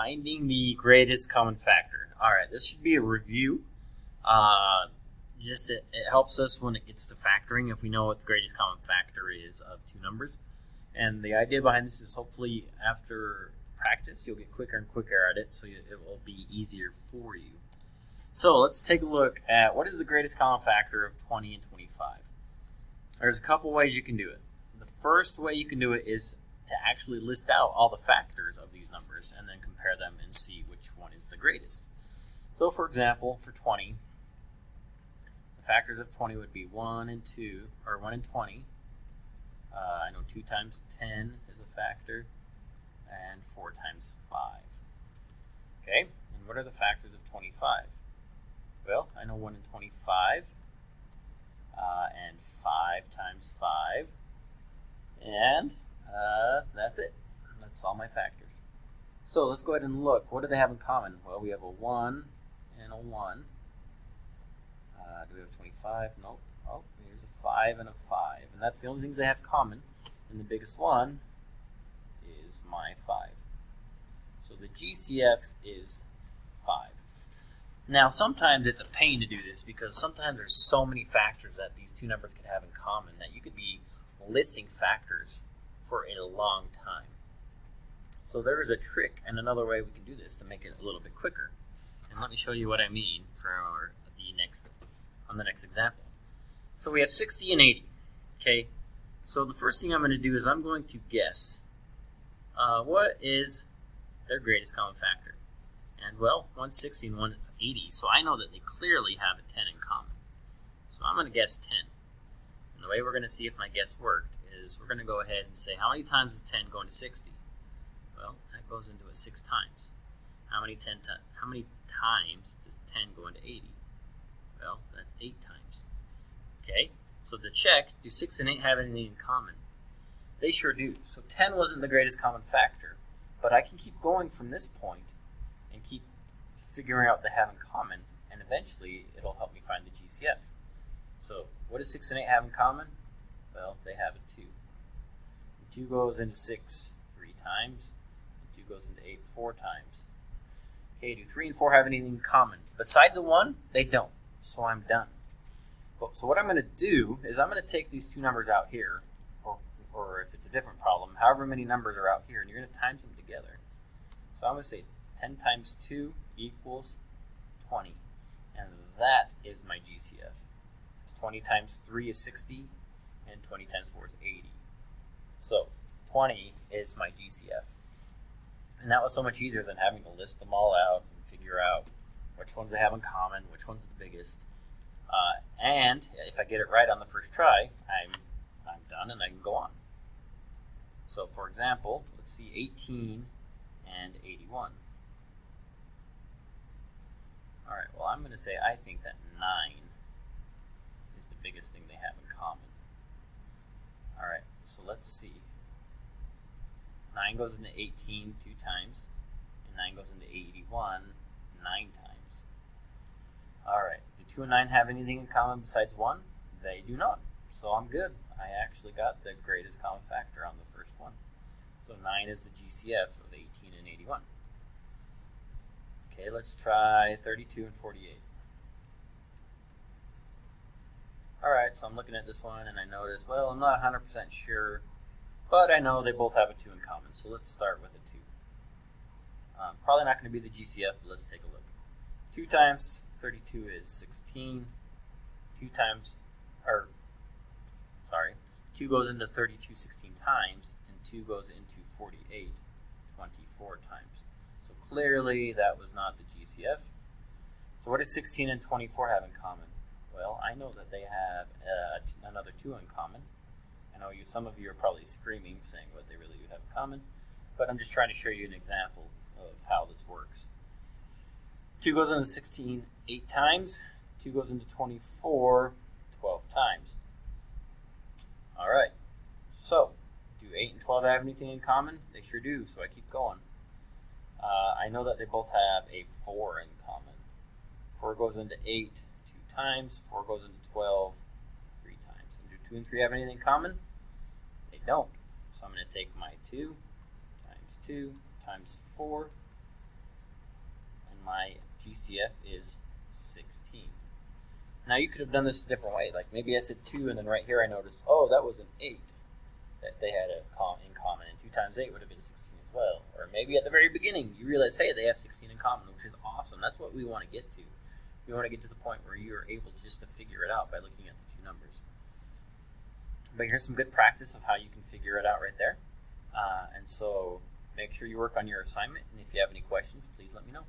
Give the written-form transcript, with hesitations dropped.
Finding the greatest common factor. Alright, this should be a review. It helps us when it gets to factoring if we know what the greatest common factor is of two numbers. And the idea behind this is hopefully after practice you'll get quicker and quicker at it, so it will be easier for you. So let's take a look at what is the greatest common factor of 20 and 25. There's a couple ways you can do it. The first way you can do it is to actually list out all the factors of these numbers and then compare them and see which one is the greatest. So for example, for 20, the factors of 20 would be 1 and 2, or 1 and 20. I know 2 times 10 is a factor, and 4 times 5. Okay, and what are the factors of 25? Well, I know 1 and 25, and 5 times 5, and that's it. That's all my factors. So let's go ahead and look. What do they have in common? Well, we have a 1 and a 1. Do we have 25? Nope. Oh, here's a 5 and a 5. And that's the only things they have in common. And the biggest one is my 5. So the GCF is 5. Now, sometimes it's a pain to do this because sometimes there's so many factors that these two numbers could have in common that you could be listing factors for a long time. So there is a trick and another way we can do this to make it a little bit quicker. And let me show you what I mean on the next example. So we have 60 and 80. Okay. So the first thing I'm going to do is I'm going to guess what is their greatest common factor. And well, one's 60 and one is 80. So I know that they clearly have a 10 in common. So I'm going to guess 10. And the way we're going to see if my guess worked is we're going to go ahead and say, how many times does 10 go into 60? Well, that goes into it 6 times. How many times does 10 go into 80? Well, that's 8 times. Okay, so to check, do 6 and 8 have anything in common? They sure do. So 10 wasn't the greatest common factor, but I can keep going from this point and keep figuring out what they have in common, and eventually it'll help me find the GCF. So what does 6 and 8 have in common? Well, they have a 2. And 2 goes into 6 3 times, and 2 goes into 8 4 times. Okay, do 3 and 4 have anything in common? Besides a 1, they don't. So I'm done. So what I'm going to do is I'm going to take these two numbers out here, or if it's a different problem, however many numbers are out here, and you're going to times them together. So I'm going to say 10 times 2 equals 20. And that is my GCF. Because 20 times 3 is 60, and 20 times 4 is 80. So 20 is my GCF. And that was so much easier than having to list them all out and figure out which ones they have in common, which one's the biggest. And if I get it right on the first try, I'm done and I can go on. So for example, let's see 18 and 81. Alright, well I'm going to say I think that 9 is the biggest thing they have in common. Alright, so let's see. 9 goes into 18 2 times, and 9 goes into 81 9 times. Alright, do 2 and 9 have anything in common besides 1? They do not. So I'm good. I actually got the greatest common factor on the first one. So 9 is the GCF of 18 and 81. Okay, let's try 32 and 48. Alright, so I'm looking at this one and I notice, well, I'm not 100% sure, but I know they both have a 2 in common. So let's start with a 2. Probably not going to be the GCF, but let's take a look. 2 times 32 is 16. 2 goes into 32 16 times, and 2 goes into 48 24 times. So clearly that was not the GCF. So what does 16 and 24 have in common? Well, I know that they have another 2 in common. I know some of you are probably screaming, saying what they really do have in common, but I'm just trying to show you an example of how this works. 2 goes into 16 8 times. 2 goes into 24 12 times. Alright, so do 8 and 12 have anything in common? They sure do, so I keep going. I know that they both have a 4 in common. 4 goes into 8 2 times. 4 goes into 12 3 times. And do 2 and 3 have anything in common? They don't. So I'm going to take my 2 times 4 my GCF is 16. Now you could have done this a different way. Like maybe I said 2, and then right here I noticed, oh, that was an 8 that they had in common, and 2 times 8 would have been 16 as well. Or maybe at the very beginning you realize, hey, they have 16 in common, which is awesome. That's what we want to get to. We want to get to the point where you're able just to figure it out by looking at the 2 numbers. But here's some good practice of how you can figure it out right there. And so make sure you work on your assignment, and if you have any questions, please let me know.